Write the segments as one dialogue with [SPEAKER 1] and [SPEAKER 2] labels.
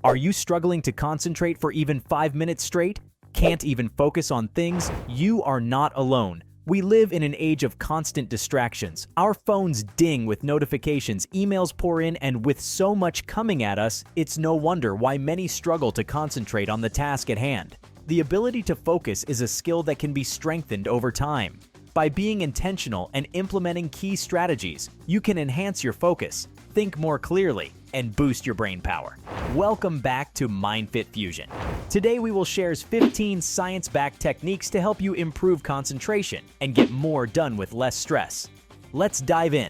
[SPEAKER 1] Are you struggling to concentrate for even 5 minutes straight? Can't even focus on things? You are not alone. We live in an age of constant distractions. Our phones ding with notifications, emails pour in, and with so much coming at us, it's no wonder why many struggle to concentrate on the task at hand. The ability to focus is a skill that can be strengthened over time. By being intentional and implementing key strategies, you can enhance your focus, think more clearly, and boost your brain power. Welcome back to MindFit Fusion. Today we will share 15 science-backed techniques to help you improve concentration and get more done with less stress. Let's dive in.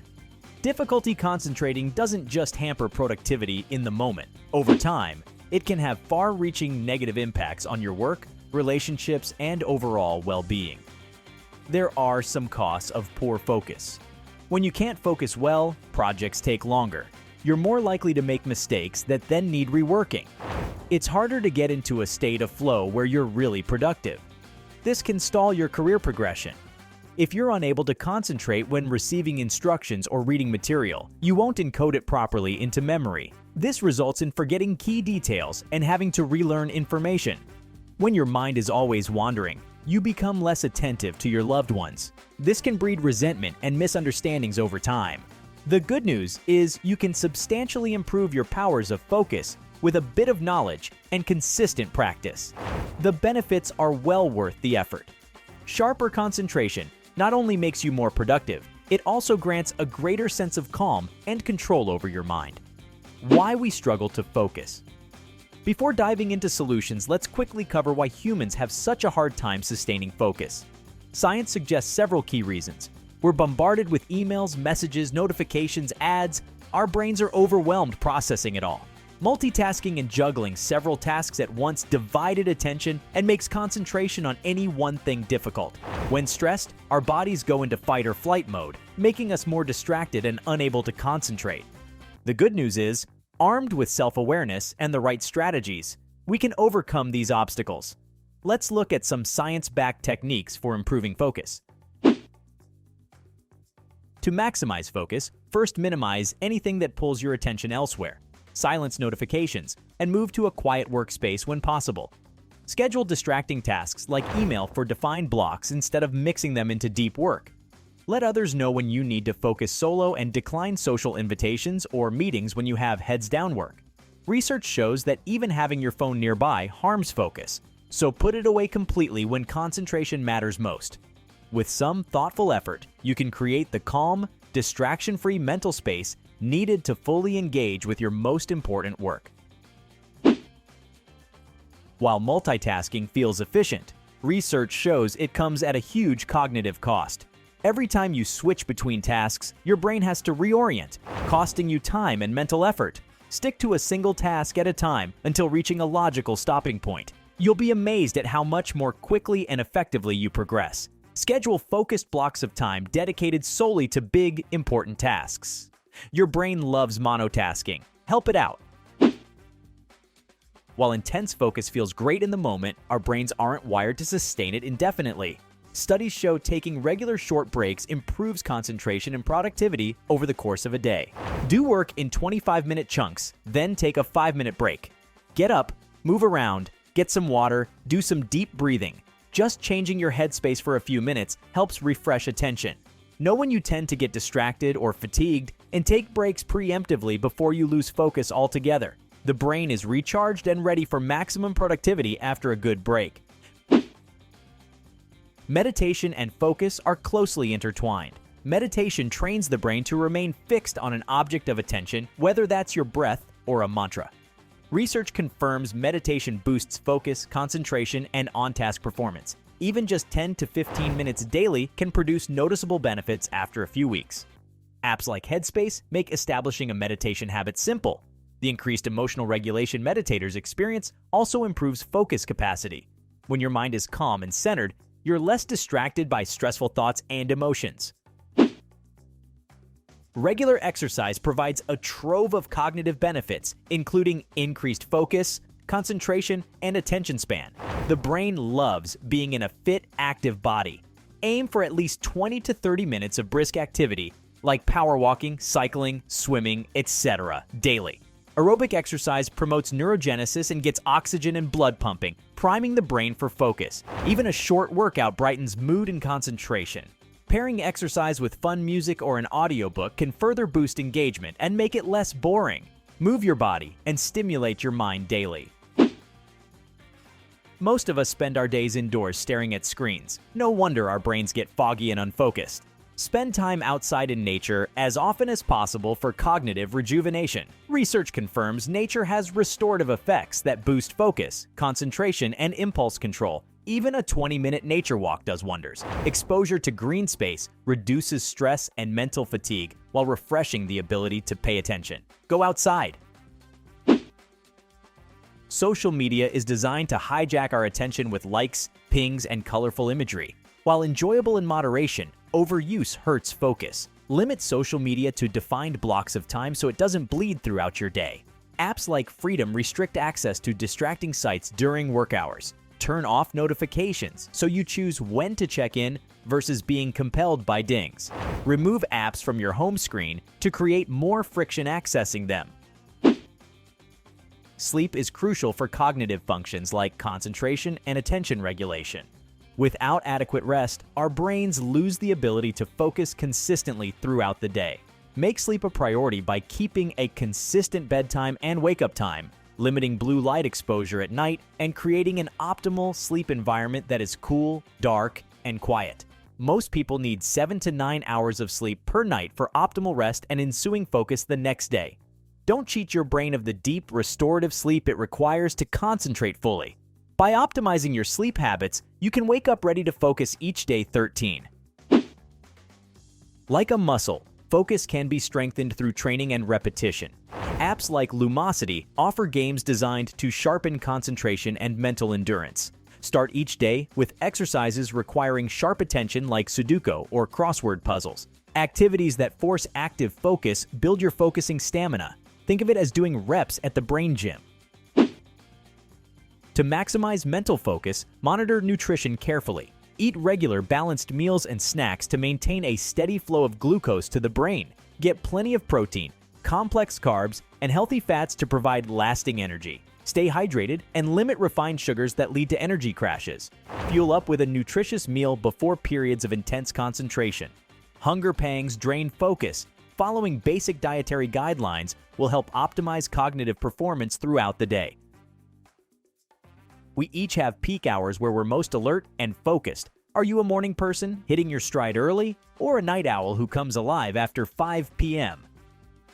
[SPEAKER 1] Difficulty concentrating doesn't just hamper productivity in the moment. Over time, it can have far-reaching negative impacts on your work, relationships, and overall well-being. There are some costs of poor focus. When you can't focus well, projects take longer. You're more likely to make mistakes that then need reworking. It's harder to get into a state of flow where you're really productive. This can stall your career progression. If you're unable to concentrate when receiving instructions or reading material, you won't encode it properly into memory. This results in forgetting key details and having to relearn information. When your mind is always wandering, you become less attentive to your loved ones. This can breed resentment and misunderstandings over time. The good news is you can substantially improve your powers of focus with a bit of knowledge and consistent practice. The benefits are well worth the effort. Sharper concentration not only makes you more productive, it also grants a greater sense of calm and control over your mind. Why we struggle to focus. Before diving into solutions, let's quickly cover why humans have such a hard time sustaining focus. Science suggests several key reasons. We're bombarded with emails, messages, notifications, ads. Our brains are overwhelmed processing it all. Multitasking and juggling several tasks at once divided attention and makes concentration on any one thing difficult. When stressed, our bodies go into fight or flight mode, making us more distracted and unable to concentrate. The good news is, armed with self-awareness and the right strategies, we can overcome these obstacles. Let's look at some science-backed techniques for improving focus. To maximize focus, first minimize anything that pulls your attention elsewhere. Silence notifications and move to a quiet workspace when possible. Schedule distracting tasks like email for defined blocks instead of mixing them into deep work. Let others know when you need to focus solo and decline social invitations or meetings when you have heads-down work. Research shows that even having your phone nearby harms focus, so put it away completely when concentration matters most. With some thoughtful effort, you can create the calm, distraction-free mental space needed to fully engage with your most important work. While multitasking feels efficient, research shows it comes at a huge cognitive cost. Every time you switch between tasks, your brain has to reorient, costing you time and mental effort. Stick to a single task at a time until reaching a logical stopping point. You'll be amazed at how much more quickly and effectively you progress. Schedule focused blocks of time dedicated solely to big, important tasks. Your brain loves monotasking. Help it out. While intense focus feels great in the moment, our brains aren't wired to sustain it indefinitely. Studies show taking regular short breaks improves concentration and productivity over the course of a day. Do work in 25-minute chunks, then take a 5-minute break. Get up, move around, get some water, do some deep breathing. Just changing your headspace for a few minutes helps refresh attention. Know when you tend to get distracted or fatigued and take breaks preemptively before you lose focus altogether. The brain is recharged and ready for maximum productivity after a good break. Meditation and focus are closely intertwined. Meditation trains the brain to remain fixed on an object of attention, whether that's your breath or a mantra. Research confirms meditation boosts focus, concentration, and on-task performance. Even just 10 to 15 minutes daily can produce noticeable benefits after a few weeks. Apps like Headspace make establishing a meditation habit simple. The increased emotional regulation meditators experience also improves focus capacity. When your mind is calm and centered, you're less distracted by stressful thoughts and emotions. Regular exercise provides a trove of cognitive benefits, including increased focus, concentration, and attention span. The brain loves being in a fit, active body. Aim for at least 20 to 30 minutes of brisk activity, like power walking, cycling, swimming, etc., daily. Aerobic exercise promotes neurogenesis and gets oxygen and blood pumping, priming the brain for focus. Even a short workout brightens mood and concentration. Pairing exercise with fun music or an audiobook can further boost engagement and make it less boring. Move your body and stimulate your mind daily. Most of us spend our days indoors staring at screens. No wonder our brains get foggy and unfocused. Spend time outside in nature as often as possible for cognitive rejuvenation. Research confirms nature has restorative effects that boost focus, concentration, and impulse control. Even a 20-minute nature walk does wonders. Exposure to green space reduces stress and mental fatigue while refreshing the ability to pay attention. Go outside. Social media is designed to hijack our attention with likes, pings, and colorful imagery. While enjoyable in moderation, overuse hurts focus. Limit social media to defined blocks of time so it doesn't bleed throughout your day. Apps like Freedom restrict access to distracting sites during work hours. Turn off notifications so you choose when to check in versus being compelled by dings. Remove apps from your home screen to create more friction accessing them. Sleep is crucial for cognitive functions like concentration and attention regulation. Without adequate rest, our brains lose the ability to focus consistently throughout the day. Make sleep a priority by keeping a consistent bedtime and wake-up time, limiting blue light exposure at night, and creating an optimal sleep environment that is cool, dark, and quiet. Most people need 7 to 9 hours of sleep per night for optimal rest and ensuing focus the next day. Don't cheat your brain of the deep, restorative sleep it requires to concentrate fully. By optimizing your sleep habits, you can wake up ready to focus each day 13. Like a muscle, focus can be strengthened through training and repetition. Apps like Lumosity offer games designed to sharpen concentration and mental endurance. Start each day with exercises requiring sharp attention like Sudoku or crossword puzzles. Activities that force active focus build your focusing stamina. Think of it as doing reps at the brain gym. To maximize mental focus, monitor nutrition carefully. Eat regular, balanced meals and snacks to maintain a steady flow of glucose to the brain. Get plenty of protein, complex carbs, and healthy fats to provide lasting energy. Stay hydrated and limit refined sugars that lead to energy crashes. Fuel up with a nutritious meal before periods of intense concentration. Hunger pangs drain focus. Following basic dietary guidelines will help optimize cognitive performance throughout the day. We each have peak hours where we're most alert and focused. Are you a morning person hitting your stride early, or a night owl who comes alive after 5 p.m.?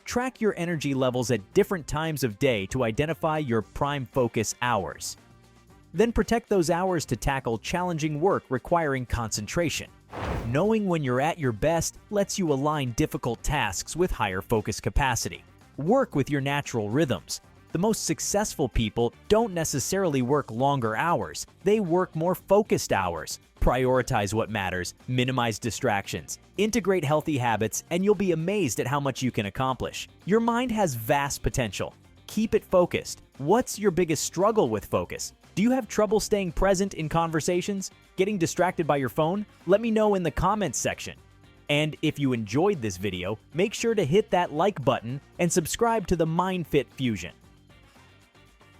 [SPEAKER 1] Track your energy levels at different times of day to identify your prime focus hours. Then protect those hours to tackle challenging work requiring concentration. Knowing when you're at your best lets you align difficult tasks with higher focus capacity. Work with your natural rhythms. The most successful people don't necessarily work longer hours. They work more focused hours. Prioritize what matters, minimize distractions, integrate healthy habits, and you'll be amazed at how much you can accomplish. Your mind has vast potential. Keep it focused. What's your biggest struggle with focus? Do you have trouble staying present in conversations? Getting distracted by your phone? Let me know in the comments section. And if you enjoyed this video, make sure to hit that like button and subscribe to the MindFit Fusion.